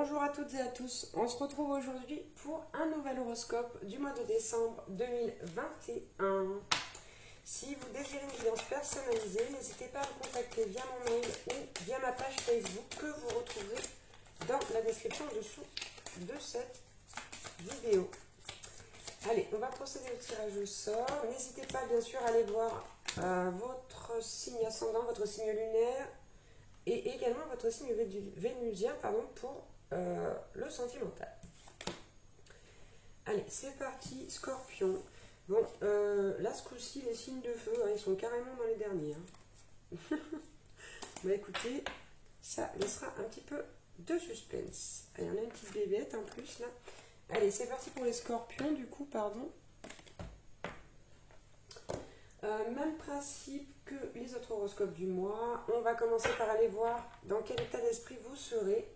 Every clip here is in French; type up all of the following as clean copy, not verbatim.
Bonjour à toutes et à tous, on se retrouve aujourd'hui pour un nouvel horoscope du mois de décembre 2021. Si vous désirez une guidance personnalisée, n'hésitez pas à me contacter via mon mail ou via ma page Facebook que vous retrouverez dans la description en dessous de cette vidéo. Allez, on va procéder au tirage au sort. N'hésitez pas bien sûr à aller voir votre signe ascendant, votre signe lunaire et également votre signe vénusien pour le sentimental. Allez, c'est parti, Scorpion. Bon, là, ce coup-ci, les signes de feu, ils sont carrément dans les derniers. Bah écoutez, ça laissera un petit peu de suspense. Allez, on a une petite bébête en plus, là. Allez, c'est parti pour les Scorpions, du coup, pardon. Même principe que les autres horoscopes du mois. On va commencer par aller voir dans quel état d'esprit vous serez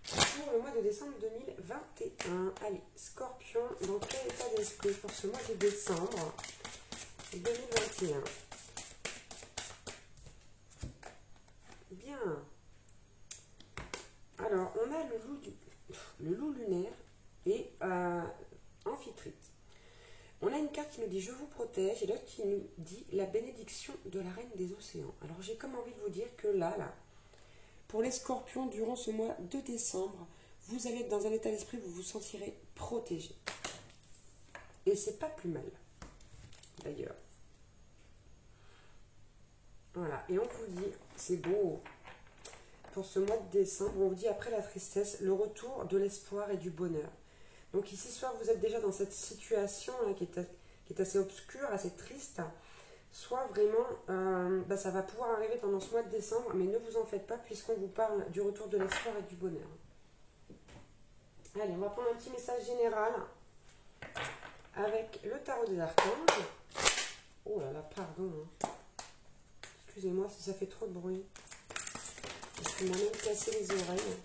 pour le mois de décembre 2021. Allez, Scorpion, dans quel état d'esprit pour ce mois de décembre 2021? Bien. Alors, on a le loup lunaire et Amphitrite. On a une carte qui nous dit « Je vous protège » et l'autre qui nous dit « La bénédiction de la reine des océans ». Alors, j'ai comme envie de vous dire que là, pour les Scorpions, durant ce mois de décembre, vous allez être dans un état d'esprit où vous vous sentirez protégé. Et c'est pas plus mal, d'ailleurs. Voilà, et on vous dit, c'est beau, pour ce mois de décembre, on vous dit après la tristesse, le retour de l'espoir et du bonheur. Donc ici, soit vous êtes déjà dans cette situation là, qui est assez obscure, assez triste, soit vraiment, ça va pouvoir arriver pendant ce mois de décembre, mais ne vous en faites pas puisqu'on vous parle du retour de l'espoir et du bonheur. Allez, on va prendre un petit message général avec le tarot des archanges. Oh là là, pardon. Excusez-moi si ça fait trop de bruit. Parce qu'il m'a même cassé les oreilles.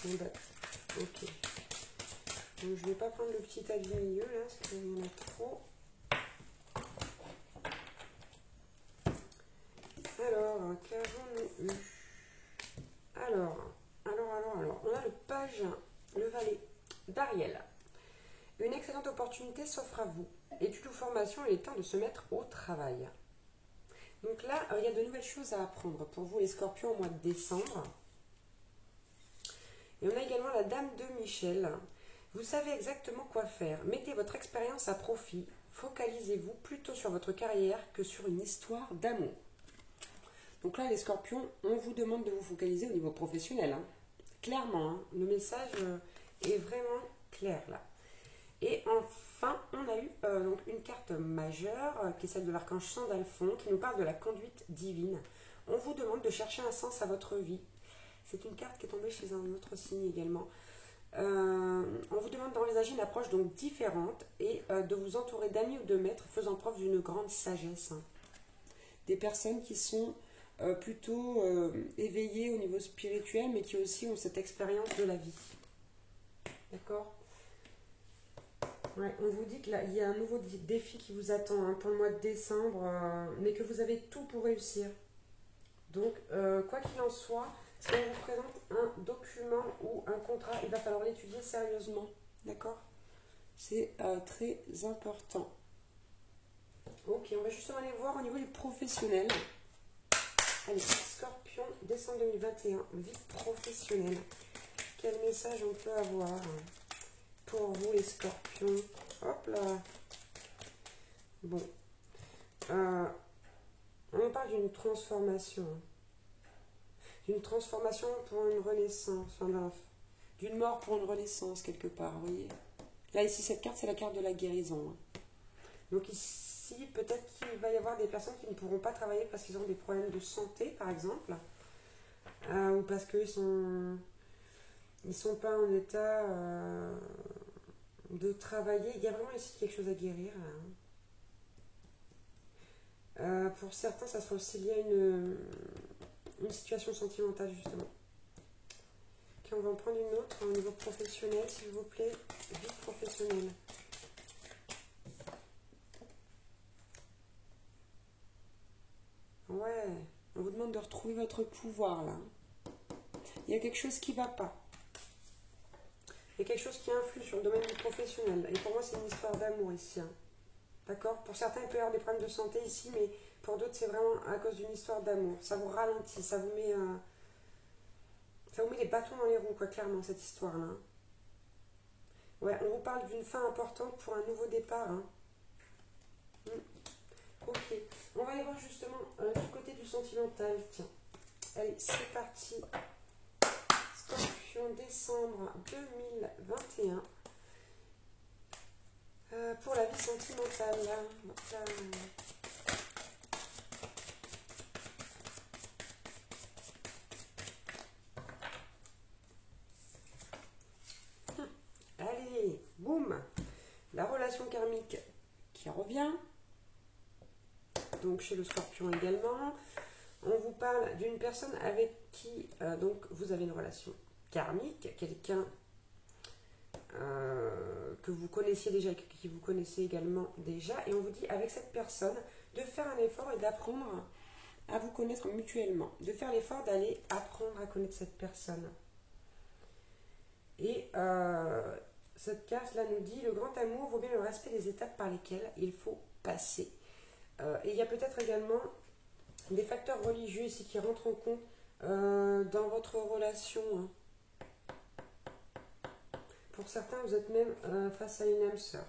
Bon bah, ok. Donc je ne vais pas prendre le petit tas du milieu là, parce qu'il y en a trop. Alors, qu'avons-nous eu? Alors, on a le page, le valet d'Ariel. Une excellente opportunité s'offre à vous. Études ou formation, il est temps de se mettre au travail. Donc là, il y a de nouvelles choses à apprendre pour vous les Scorpions au mois de décembre. Et on a également la Dame de Michel. Vous savez exactement quoi faire. Mettez votre expérience à profit. Focalisez-vous plutôt sur votre carrière que sur une histoire d'amour. Donc là, les Scorpions, on vous demande de vous focaliser au niveau professionnel. Clairement, le message est vraiment clair là. Et enfin, on a eu donc une carte majeure, qui est celle de l'archange Sandalphon, qui nous parle de la conduite divine. On vous demande de chercher un sens à votre vie. C'est une carte qui est tombée chez un autre signe également. On vous demande d'envisager une approche donc différente et de vous entourer d'amis ou de maîtres faisant preuve d'une grande sagesse. Des personnes qui sont plutôt éveillées au niveau spirituel, mais qui aussi ont cette expérience de la vie. D'accord ? Ouais, on vous dit qu'il y a un nouveau défi qui vous attend pour le mois de décembre, mais que vous avez tout pour réussir. Donc, quoi qu'il en soit, si on vous présente un document ou un contrat, il va falloir l'étudier sérieusement. D'accord? C'est très important. Ok, on va justement aller voir au niveau du professionnel. Allez, Scorpion, décembre 2021, vie professionnelle. Quel message on peut avoir pour vous les Scorpions? Hop là. Bon. On parle d'une transformation. D'une transformation pour une renaissance. Enfin, d'une mort pour une renaissance quelque part, vous voyez. Là, ici, cette carte, c'est la carte de la guérison. Donc ici, peut-être qu'il va y avoir des personnes qui ne pourront pas travailler parce qu'ils ont des problèmes de santé, par exemple. Ou parce qu'ils sont pas en état de travailler. Il y a vraiment ici quelque chose à guérir. Là. Pour certains, ça sera aussi lié à une situation sentimentale, justement. Ok, on va en prendre une autre au niveau professionnel, s'il vous plaît. Vie professionnelle. Ouais, on vous demande de retrouver votre pouvoir, là. Il y a quelque chose qui ne va pas. Il y a quelque chose qui influe sur le domaine du professionnel. Et pour moi, c'est une histoire d'amour ici. Hein. D'accord? Pour certains, il peut y avoir des problèmes de santé ici, mais pour d'autres, c'est vraiment à cause d'une histoire d'amour. Ça vous ralentit, ça vous met les bâtons dans les roues, quoi, clairement, cette histoire-là. Ouais, on vous parle d'une fin importante pour un nouveau départ. Hein. Ok, on va aller voir justement du côté du sentimental. Tiens, allez, c'est parti. Scorpion, décembre 2021. Pour la vie sentimentale. Donc là, allez, boum. La relation karmique qui revient. Donc chez le Scorpion également. On vous parle d'une personne avec qui donc vous avez une relation karmique, quelqu'un que vous connaissiez déjà, qui vous connaissez également déjà, et on vous dit avec cette personne de faire un effort et d'apprendre à vous connaître mutuellement, de faire l'effort d'aller apprendre à connaître cette personne. Et cette carte là nous dit le grand amour vaut bien le respect des étapes par lesquelles il faut passer. Et il y a peut-être également des facteurs religieux ici qui rentrent en compte dans votre relation. Hein. Pour certains, vous êtes même face à une âme sœur.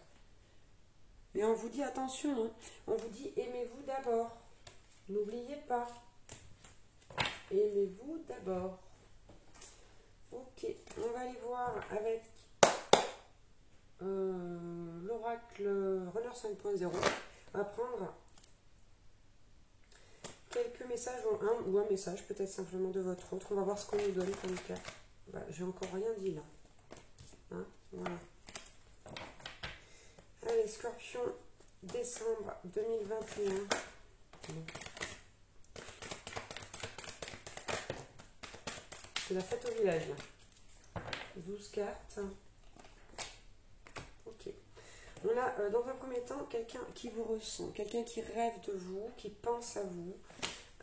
Mais on vous dit attention, hein, on vous dit aimez-vous d'abord. N'oubliez pas. Aimez-vous d'abord. Ok, on va aller voir avec l'oracle Runner 5.0. On va prendre quelques messages, ou un message peut-être simplement de votre autre. On va voir ce qu'on nous donne comme cas. Bah, j'ai encore rien dit là. Hein, voilà. Allez, Scorpion, décembre 2021. C'est la fête au village. 12 cartes. Ok. On a dans un premier temps quelqu'un qui vous ressent, quelqu'un qui rêve de vous, qui pense à vous,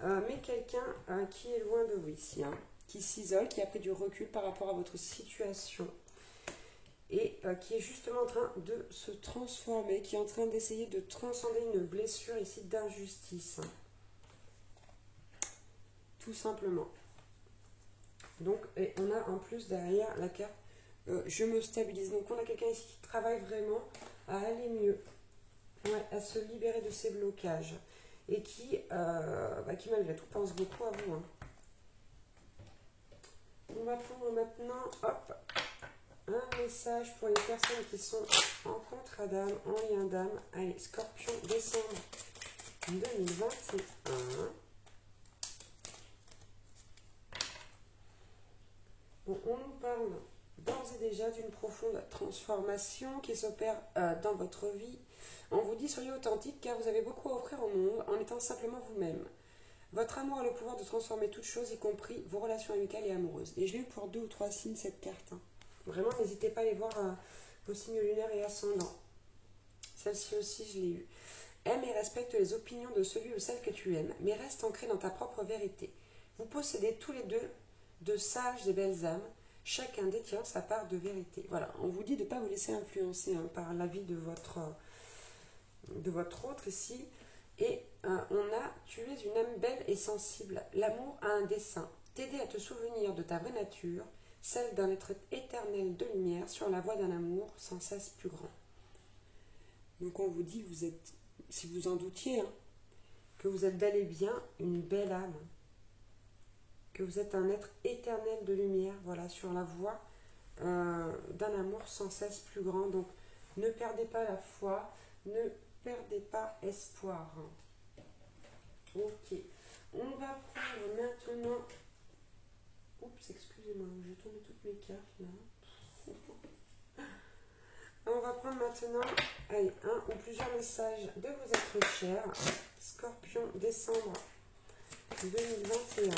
mais quelqu'un qui est loin de vous ici, hein, qui s'isole, qui a pris du recul par rapport à votre situation et qui est justement en train de se transformer, qui est en train d'essayer de transcender une blessure ici d'injustice. Tout simplement. Donc, et on a en plus derrière la carte je me stabilise. Donc on a quelqu'un ici qui travaille vraiment à aller mieux, ouais, à se libérer de ses blocages et qui malgré tout pense beaucoup à vous. Hein. On va prendre maintenant, hop, un message pour les personnes qui sont en contrat d'âme, en lien d'âme. Allez, Scorpion, décembre 2021. Bon, on nous parle d'ores et déjà d'une profonde transformation qui s'opère dans votre vie. On vous dit soyez authentique car vous avez beaucoup à offrir au monde en étant simplement vous-même. Votre amour a le pouvoir de transformer toutes choses, y compris vos relations amicales et amoureuses. Et je l'ai eu pour 2 ou 3 signes cette carte. Hein. Vraiment, n'hésitez pas à aller voir vos signes lunaires et ascendants. Celle-ci aussi, je l'ai eue. Aime et respecte les opinions de celui ou celle que tu aimes, mais reste ancré dans ta propre vérité. Vous possédez tous les deux de sages et belles âmes. Chacun détient sa part de vérité. Voilà, on vous dit de ne pas vous laisser influencer par l'avis de votre autre ici. Et tu es une âme belle et sensible. L'amour a un dessein, t'aider à te souvenir de ta vraie nature, celle d'un être éternel de lumière sur la voie d'un amour sans cesse plus grand. Donc on vous dit, vous êtes, si vous en doutiez, hein, que vous êtes bel et bien une belle âme, que vous êtes un être éternel de lumière, voilà, sur la voie d'un amour sans cesse plus grand. Donc ne perdez pas la foi, ne perdez pas espoir. Ok, on va prendre maintenant. Oups, excusez-moi, j'ai tourné toutes mes cartes là. On va prendre maintenant, allez, un ou plusieurs messages de vos êtres chers. Scorpion, décembre 2021.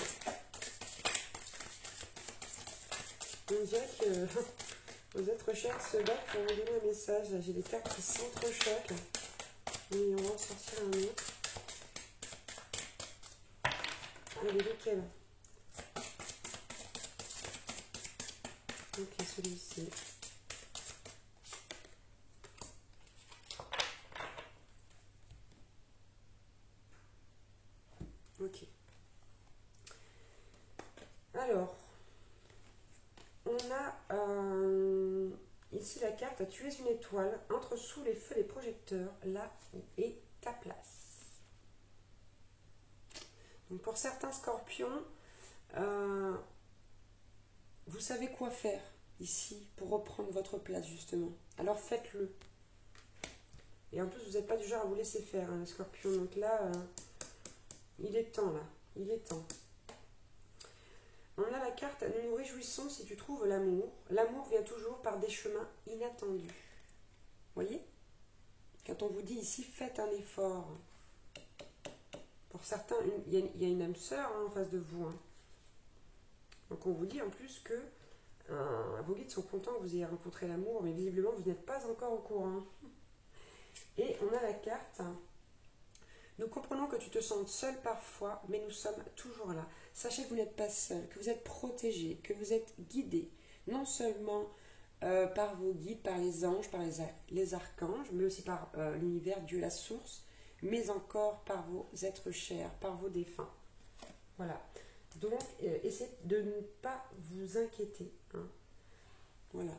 On dirait que vos êtres chers se battent pour vous donner un message. J'ai des cartes qui s'entrechoquent. Et on va en sortir un autre. Allez, lequel? Ok, celui-ci. Alors, on a ici la carte « Tu es une étoile, entre sous les feux des projecteurs, là où est ta place ». Donc pour certains scorpions, vous savez quoi faire ici pour reprendre votre place justement. Alors faites-le. Et en plus, vous n'êtes pas du genre à vous laisser faire, hein, les scorpions. Donc là, il est temps, là. Il est temps. On a la carte « Nous nous réjouissons si tu trouves l'amour. L'amour vient toujours par des chemins inattendus. » Vous voyez? Quand on vous dit ici, faites un effort. Pour certains, il y a une âme sœur hein, en face de vous. Hein. Donc on vous dit en plus que vos guides sont contents que vous ayez rencontré l'amour, mais visiblement vous n'êtes pas encore au courant. Et on a la carte « Nous comprenons que tu te sens seul parfois, mais nous sommes toujours là. Sachez que vous n'êtes pas seul, que vous êtes protégé, que vous êtes guidé, non seulement par vos guides, par les anges, par les archanges, mais aussi par l'univers, Dieu, la source, mais encore par vos êtres chers, par vos défunts. » Voilà. Donc, essayez de ne pas vous inquiéter. Hein. Voilà.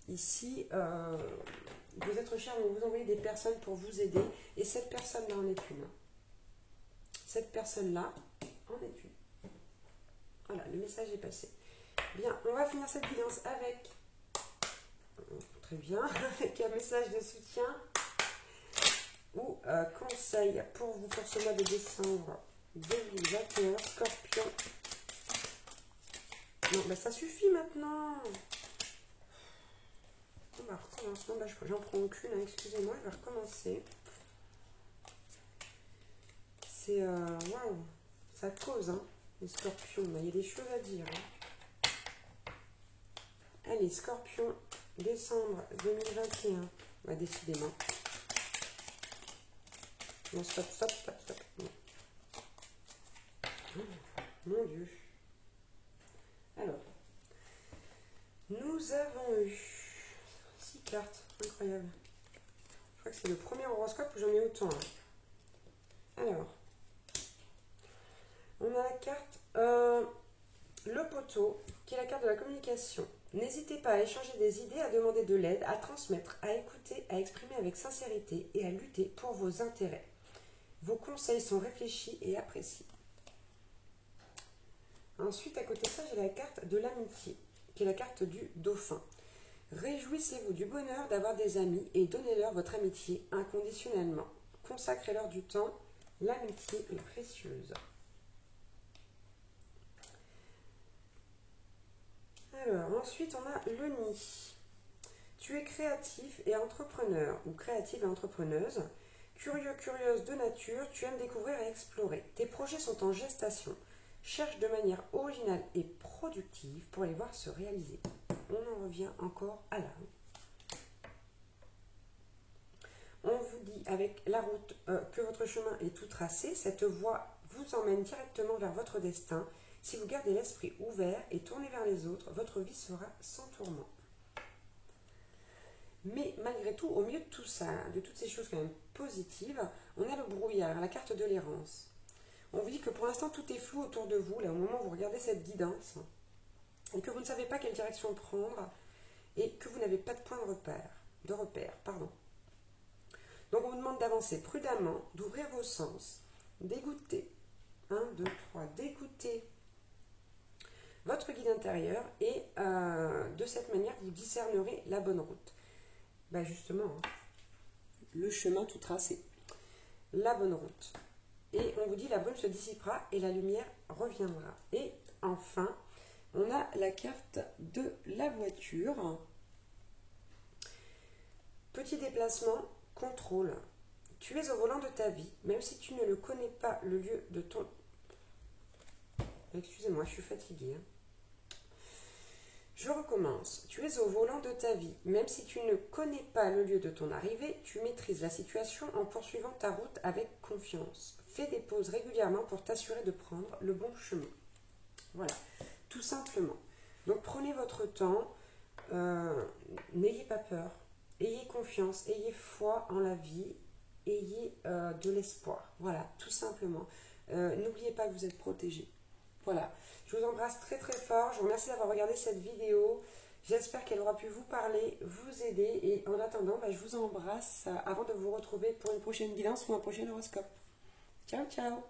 Ici, vos êtres chers vont vous envoyer des personnes pour vous aider, et cette personne-là en est une. Cette personne-là en est une. Voilà, le message est passé. Bien, on va finir cette guidance avec, très bien, avec un message de soutien ou conseil pour vous pour ce mois de décembre 2021, Scorpion. Non, bah ça suffit maintenant. On va recommencer. Bah, j'en prends aucune, hein, excusez-moi, je vais recommencer. C'est waouh, ça cause, hein, les scorpions. Il y a des choses à dire. Hein. Allez, Scorpion, décembre 2021. Bah, décidément. Non, stop, stop, stop, stop. Non. Oh, mon Dieu. Alors, nous avons eu 6 cartes, incroyable. Je crois que c'est le premier horoscope où j'en ai autant. Hein. Alors, on a la carte le poteau, qui est la carte de la communication. N'hésitez pas à échanger des idées, à demander de l'aide, à transmettre, à écouter, à exprimer avec sincérité et à lutter pour vos intérêts. Vos conseils sont réfléchis et appréciés. Ensuite, à côté de ça, j'ai la carte de l'amitié, qui est la carte du dauphin. Réjouissez-vous du bonheur d'avoir des amis et donnez-leur votre amitié inconditionnellement. Consacrez-leur du temps, l'amitié est précieuse. Alors, ensuite, on a le nid. Tu es créatif et entrepreneur, ou créative et entrepreneuse. Curieux, curieuse de nature, tu aimes découvrir et explorer. Tes projets sont en gestation. Cherche de manière originale et productive pour les voir se réaliser. On en revient encore à l'âme. On vous dit avec la route que votre chemin est tout tracé. Cette voie vous emmène directement vers votre destin. Si vous gardez l'esprit ouvert et tourné vers les autres, votre vie sera sans tourment. Mais malgré tout, au milieu de tout ça, de toutes ces choses quand même positives, on a le brouillard, la carte de l'errance. On vous dit que pour l'instant tout est flou autour de vous, là au moment où vous regardez cette guidance, et que vous ne savez pas quelle direction prendre, et que vous n'avez pas de point de repère. Donc on vous demande d'avancer prudemment, d'ouvrir vos sens, d'écouter, 1, 2, 3, d'écouter votre guide intérieur, et de cette manière vous discernerez la bonne route. Ben justement, hein, le chemin tout tracé, la bonne route. Et on vous dit la brume se dissipera et la lumière reviendra. Et enfin, on a la carte de la voiture. Petit déplacement, contrôle. Tu es au volant de ta vie, même si tu ne le connais pas le lieu de ton... Excusez-moi, je suis fatiguée. Hein. Je recommence. Tu es au volant de ta vie. Même si tu ne connais pas le lieu de ton arrivée, tu maîtrises la situation en poursuivant ta route avec confiance. Fais des pauses régulièrement pour t'assurer de prendre le bon chemin. Voilà, tout simplement. Donc prenez votre temps, n'ayez pas peur, ayez confiance, ayez foi en la vie, ayez de l'espoir. Voilà, tout simplement. N'oubliez pas que vous êtes protégé. Voilà, je vous embrasse très très fort, je vous remercie d'avoir regardé cette vidéo. J'espère qu'elle aura pu vous parler, vous aider et en attendant, je vous embrasse avant de vous retrouver pour une prochaine guidance ou un prochain horoscope. Ciao ciao!